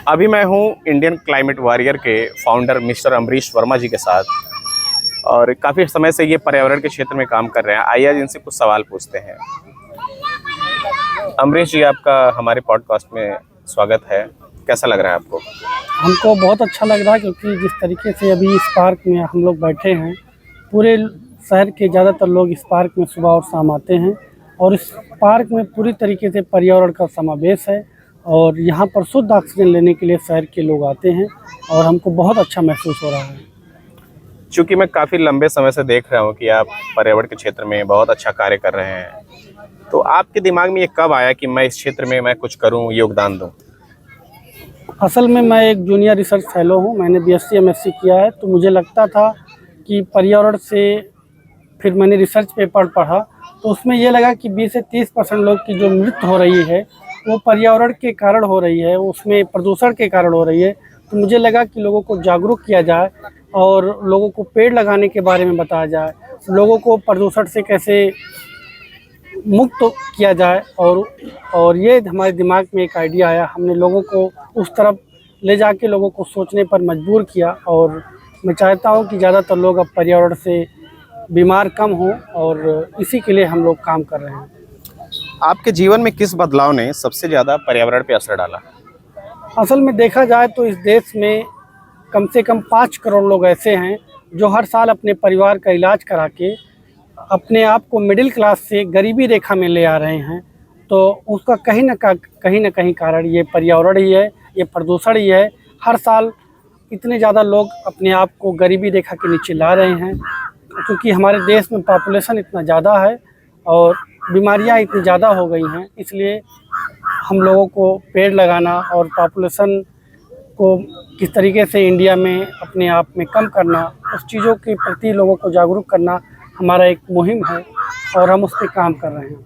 अभी मैं हूँ इंडियन क्लाइमेट वॉरियर के फाउंडर मिस्टर अमरीश वर्मा जी के साथ, और काफ़ी समय से ये पर्यावरण के क्षेत्र में काम कर रहे हैं। आइए आज इनसे कुछ सवाल पूछते हैं। अमरीश जी, आपका हमारे पॉडकास्ट में स्वागत है। कैसा लग रहा है आपको? हमको बहुत अच्छा लग रहा है, क्योंकि जिस तरीके से अभी इस पार्क में हम लोग बैठे हैं, पूरे शहर के ज़्यादातर लोग इस पार्क में सुबह और शाम आते हैं, और इस पार्क में पूरी तरीके से पर्यावरण का समावेश है, और यहाँ पर शुद्ध ऑक्सीजन लेने के लिए शहर के लोग आते हैं, और हमको बहुत अच्छा महसूस हो रहा है। चूँकि मैं काफ़ी लंबे समय से देख रहा हूँ कि आप पर्यावरण के क्षेत्र में बहुत अच्छा कार्य कर रहे हैं, तो आपके दिमाग में ये कब आया कि मैं इस क्षेत्र में मैं कुछ करूँ, योगदान दूँ? असल में मैं एक जूनियर रिसर्च फेलो हूँ। मैंने BSc MSc किया है, तो मुझे लगता था कि पर्यावरण से, फिर मैंने रिसर्च पेपर पढ़ा, तो उसमें ये लगा कि 20 से 30% लोग की जो मृत्यु हो रही है वो पर्यावरण के कारण हो रही है, उसमें प्रदूषण के कारण हो रही है। तो मुझे लगा कि लोगों को जागरूक किया जाए और लोगों को पेड़ लगाने के बारे में बताया जाए, लोगों को प्रदूषण से कैसे मुक्त किया जाए, और ये हमारे दिमाग में एक आइडिया आया। हमने लोगों को उस तरफ ले जाके लोगों को सोचने पर मजबूर किया, और मैं चाहता हूँ कि ज़्यादातर लोग अब पर्यावरण से बीमार कम हों, और इसी के लिए हम लोग काम कर रहे हैं। आपके जीवन में किस बदलाव ने सबसे ज़्यादा पर्यावरण पे असर डाला? असल में देखा जाए तो इस देश में कम से कम 5 करोड़ लोग ऐसे हैं जो हर साल अपने परिवार का इलाज करा के अपने आप को मिडिल क्लास से गरीबी रेखा में ले आ रहे हैं। तो उसका कहीं ना कहीं कारण ये पर्यावरण ही है, ये प्रदूषण ही है। हर साल इतने ज़्यादा लोग अपने आप को गरीबी रेखा के नीचे ला रहे हैं, क्योंकि हमारे देश में पॉपुलेशन इतना ज़्यादा है और बीमारियां इतनी ज़्यादा हो गई हैं। इसलिए हम लोगों को पेड़ लगाना और पॉपुलेशन को किस तरीके से इंडिया में अपने आप में कम करना, उस चीज़ों के प्रति लोगों को जागरूक करना हमारा एक मुहिम है, और हम उस पर काम कर रहे हैं।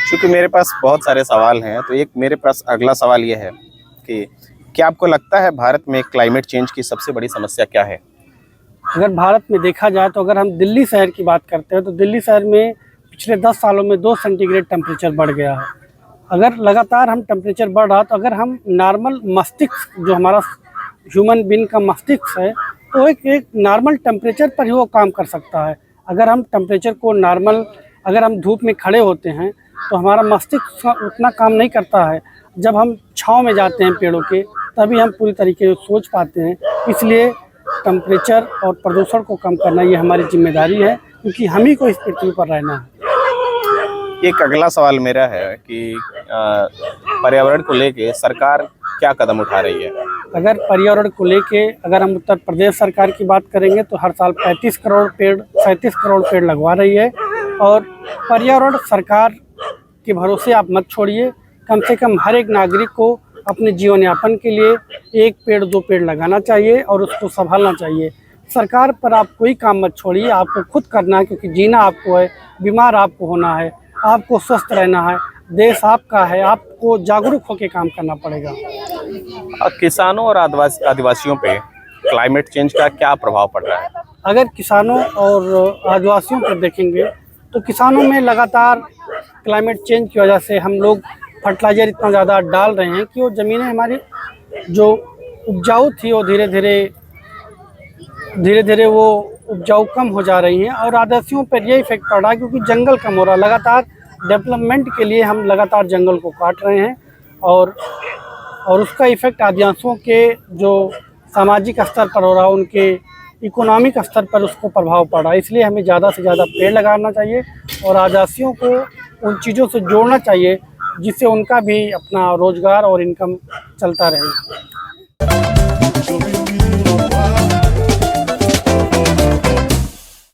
क्योंकि मेरे पास बहुत सारे सवाल हैं, तो एक मेरे पास अगला सवाल ये है कि क्या आपको लगता है भारत में क्लाइमेट चेंज की सबसे बड़ी समस्या क्या है? अगर भारत में देखा जाए तो अगर हम दिल्ली शहर की बात करते हैं तो दिल्ली शहर में पिछले 10 सालों में 2 सेंटीग्रेड टेम्परेचर बढ़ गया है। अगर लगातार हम टेम्परेचर बढ़ रहा, तो अगर हम नॉर्मल मस्तिष्क, जो हमारा ह्यूमन बीइंग का मस्तिष्क है, तो एक नॉर्मल टेम्परेचर पर ही वो काम कर सकता है। अगर हम टेम्परेचर को नॉर्मल, अगर हम धूप में खड़े होते हैं तो हमारा मस्तिष्क उतना काम नहीं करता है। जब हम छाँव में जाते हैं पेड़ों के, तभी हम पूरी तरीके से सोच पाते हैं। इसलिए टेम्परेचर और प्रदूषण को कम करना ये हमारी जिम्मेदारी है, क्योंकि हम ही को इस पृथ्वी पर रहना है। एक अगला सवाल मेरा है कि पर्यावरण को लेके सरकार क्या कदम उठा रही है? अगर पर्यावरण को लेके अगर हम उत्तर प्रदेश सरकार की बात करेंगे तो हर साल 37 करोड़ पेड़ लगवा रही है। और पर्यावरण सरकार के भरोसे आप मत छोड़िए। कम से कम हर एक नागरिक को अपने जीवन यापन के लिए 1 पेड़ 2 पेड़ लगाना चाहिए और उसको संभालना चाहिए। सरकार पर आप कोई काम मत छोड़िए, आपको खुद करना है, क्योंकि जीना आपको है, बीमार आपको होना है, आपको स्वस्थ रहना है, देश आपका है, आपको जागरूक होकर काम करना पड़ेगा। किसानों और आदिवासियों पे क्लाइमेट चेंज का क्या प्रभाव पड़ रहा है? अगर किसानों और आदिवासियों को देखेंगे तो किसानों में लगातार क्लाइमेट चेंज की वजह से हम लोग फर्टिलाइज़र इतना ज़्यादा डाल रहे हैं कि वो ज़मीनें हमारी जो उपजाऊ थी वो धीरे धीरे वो उपजाऊ कम हो जा रही हैं, और आदिवासियों पर ये इफेक्ट पड़ रहा है, क्योंकि जंगल कम हो रहा है। लगातार डेवलपमेंट के लिए हम लगातार जंगल को काट रहे हैं, और उसका इफेक्ट आदिवासियों के जो सामाजिक स्तर पर हो रहा है, उनके इकोनॉमिक स्तर पर उसको प्रभाव पड़ रहा है। इसलिए हमें ज़्यादा से ज़्यादा पेड़ लगाना चाहिए और आदिवासियों को उन चीज़ों से जोड़ना चाहिए जिससे उनका भी अपना रोज़गार और इनकम चलता रहे।